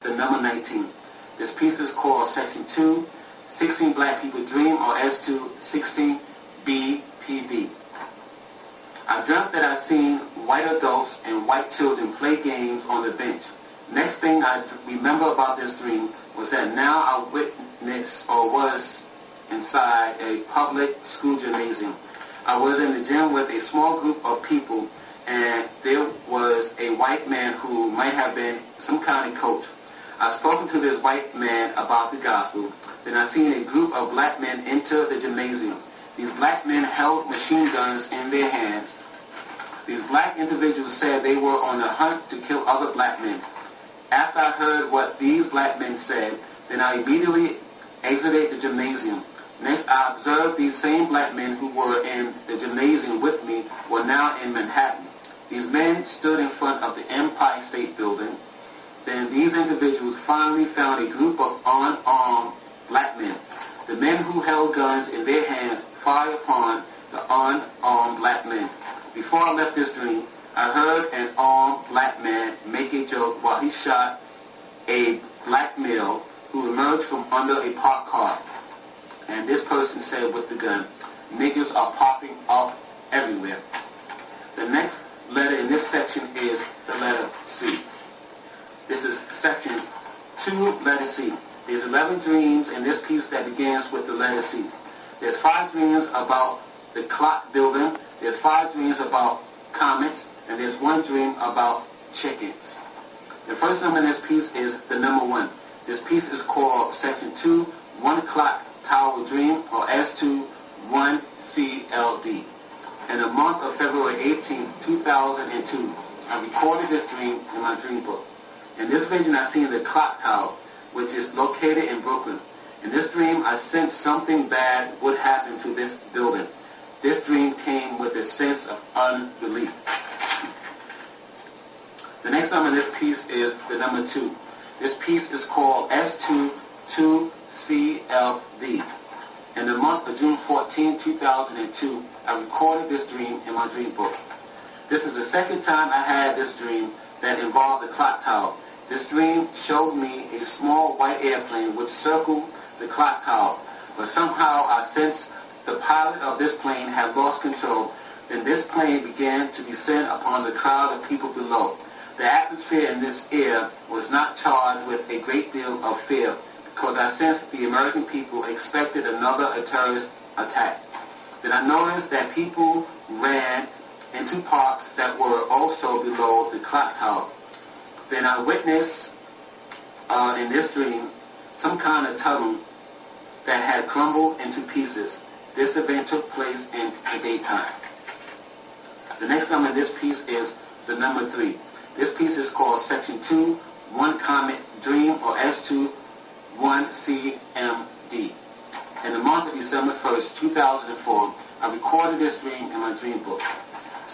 The number 19. This piece is called Section 2, 16 Black People Dream, or S2, 16 BPB. I dreamt that I seen white adults and white children play games on the bench. Next thing I remember about this dream was that now I witnessed or was inside a public school gymnasium. I was in the gym with a small group of people, and there was a white man who might have been some kind of coach. I spoken to this white man about the gospel. Then I seen a group of black men enter the gymnasium. These black men held machine guns in their hands. These black individuals said they were on the hunt to kill other black men. After I heard what these black men said, then I immediately exited the gymnasium. Next, I observed these same black men who were in the gymnasium with me were now in Manhattan. These men stood in front of the Empire State Building. Then these individuals finally found a group of unarmed black men. The men who held guns in their hands fired upon the unarmed black men. Before I left this dream, I heard an armed black man make a joke while he shot a black male who emerged from under a parked car. And this person said with the gun, "Niggas are popping up everywhere." The next letter in this section is the letter C. This is section 2, letter C. There's 11 dreams in this piece that begins with the letter C. There's 5 dreams about the clock building. There's 5 dreams about comets. And there's 1 dream about chickens. The first number in this piece is the number 1. This piece is called section 2, 1 clock tower dream, or S2, 1 CLD. In the month of February 18, 2002, I recorded this dream in my dream book. In this vision, I seen the clock tower, which is located in Brooklyn. In this dream, I sensed something bad would happen to this building. This dream came with a sense of unbelief. The next number in this piece is the number 2. This piece is called S2, 2 CLD. In the month of June 14, 2002, I recorded this dream in my dream book. This is the second time I had this dream that involved the clock tower. This dream showed me a small white airplane which circled the clock tower, but somehow I sensed the pilot of this plane had lost control. Then this plane began to descend upon the crowd of people below. The atmosphere in this air was not charged with a great deal of fear, because I sensed the American people expected another terrorist attack. Then I noticed that people ran into parks that were also below the clock tower. Then I witnessed in this dream some kind of tunnel that had crumbled into pieces. This event took place in the daytime. The next number in this piece is the number 3. This piece is called section 2, 1 comet dream, or S2, 1 CMD. In the month of December 1st, 2004, I recorded this dream in my dream book.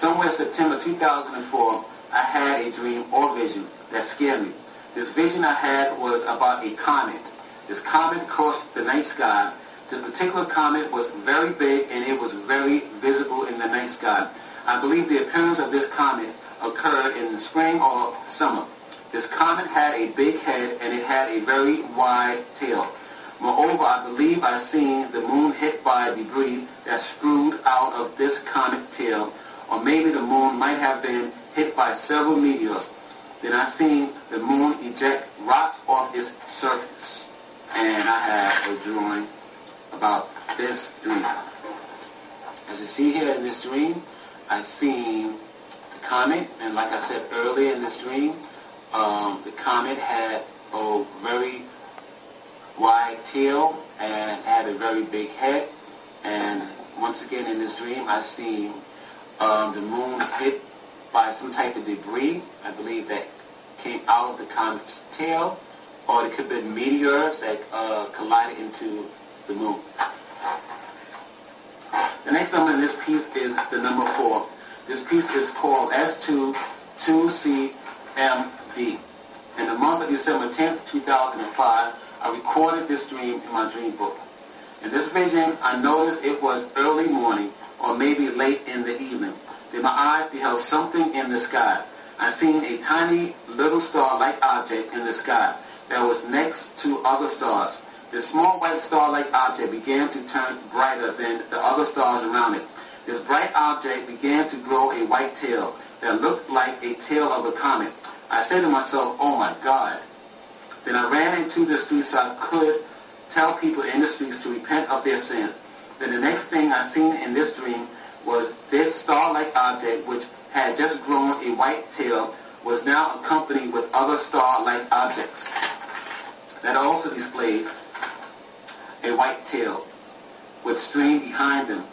Somewhere in September 2004, I had a dream or vision that scared me. This vision I had was about a comet. This comet crossed the night sky. This particular comet was very big, and it was very visible in the night sky. I believe the appearance of this comet occurred in the spring or summer. This comet had a big head, and it had a very wide tail. Moreover, I believe I seen the moon hit by debris that spewed out of this comet tail, or maybe the moon might have been hit by several meteors. Then I seen the moon eject rocks off its surface. And I have a drawing about this dream. As you see here in this dream, I seen the comet, and like I said earlier in this dream, the comet had a very wide tail and had a very big head. And once again in this dream, I seen the moon hit by some type of debris. I believe that came out of the comet's tail, or it could have been meteors that collided into the moon. The next number in this piece is the number 4. This piece is called S2, 2 CMD. In the month of December 10th, 2005, I recorded this dream in my dream book. In this vision, I noticed it was early morning, or maybe late in the evening. Then my eyes beheld something in the sky. I seen a tiny little star-like object in the sky. that was next to other stars. This small white star-like object began to turn brighter than the other stars around it. This bright object began to grow a white tail that looked like a tail of a comet. I said to myself, oh my God. Then I ran into the streets so I could tell people in the streets to repent of their sins. Then the next thing I seen in this dream was this star-like object, which had just grown a white tail, was now accompanied with other star-like objects that also displayed a white tail with string behind them.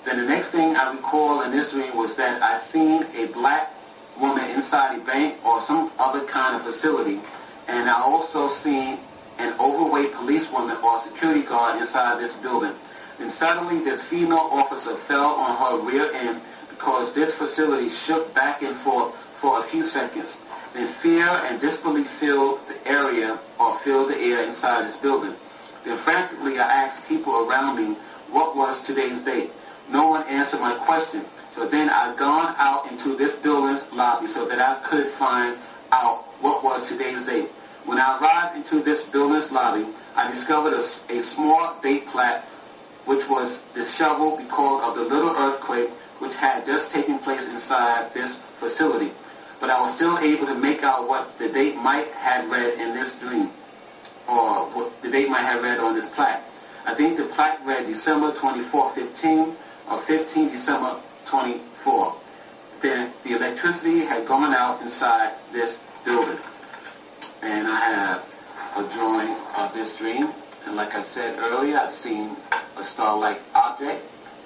Then the next thing I recall in this dream was that I seen a black woman inside a bank or some other kind of facility, and I also seen an overweight policewoman or security guard inside this building. Then suddenly this female officer fell on her rear end because this facility shook back and forth for a few seconds. Then fear and disbelief filled the area or filled the air inside this building. Then frantically I asked people around me what was today's date. No one answered my question. So then I gone out into this building's lobby so that I could find out what was today's date. When I arrived into this building's lobby, I discovered a small date plaque which was disheveled because of the little earthquake which had just taken place inside this facility. But I was still able to make out what the date might have read in this dream, or what the date might have read on this plaque. I think the plaque read December 24, 15, or 15 December 24. Then the electricity had gone out inside this building. And I have a drawing of this dream. And like I said earlier, I've seen a star-like object.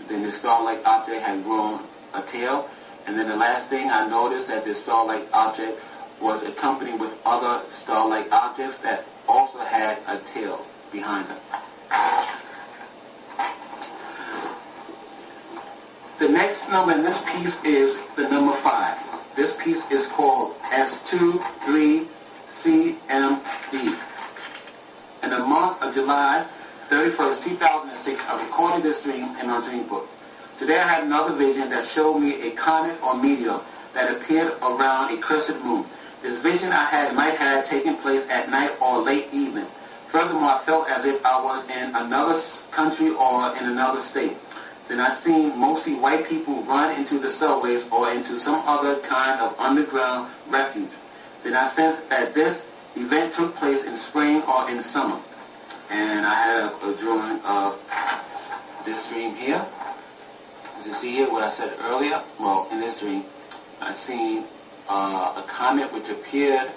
Then the star-like object had grown a tail. And then the last thing I noticed that this star-like object was accompanied with other star-like objects that also had a tail behind them. The next number in this piece is the number 5. This piece is called S23CMD. In the month of July 31st, 2006, I recorded this dream in my dream book. Today I had another vision that showed me a comet or meteor that appeared around a crescent moon. This vision I had might have taken place at night or late evening. Furthermore, I felt as if I was in another country or in another state. Then I seen mostly white people run into the subways or into some other kind of underground refuge. Then I sensed that this event took place in spring or in summer. And I have a drawing of this dream here. As you see here, what I said earlier, well, in this dream, I seen a comet which appeared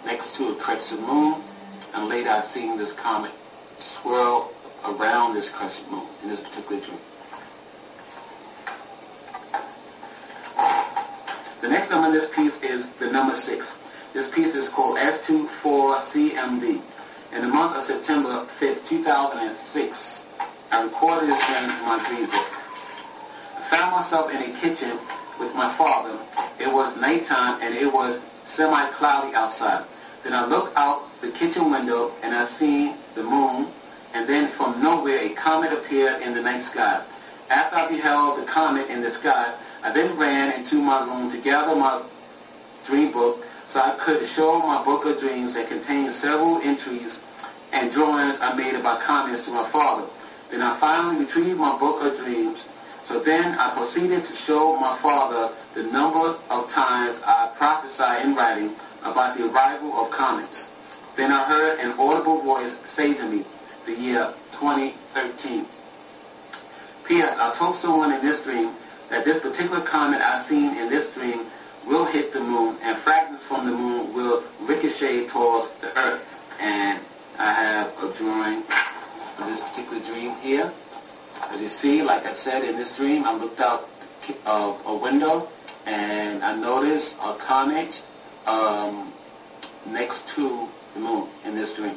next to a crescent moon, and later I seen this comet swirl around this crescent moon in this particular dream. The next number in this piece is the number 6. This piece is called S24CMD. In the month of September 5th, 2006, I recorded this dream in my dream book. I found myself in a kitchen with my father. It was nighttime and it was semi-cloudy outside. Then I looked out the kitchen window and I seen the moon, and then from nowhere a comet appeared in the night sky. After I beheld the comet in the sky, I then ran into my room to gather my dream book so I could show my book of dreams that contained several entries and drawings I made about comets to my father. Then I finally retrieved my book of dreams. So then I proceeded to show my father the number of times I prophesied in writing about the arrival of comets. Then I heard an audible voice say to me, the year 2013. P.S. I told someone in this dream that this particular comet I seen in this dream will hit the moon, and fragments from the moon will ricochet towards the earth. And I have a drawing of this particular dream here. As you see, like I said, in this dream, I looked out of a window and I noticed a comet next to the moon in this dream.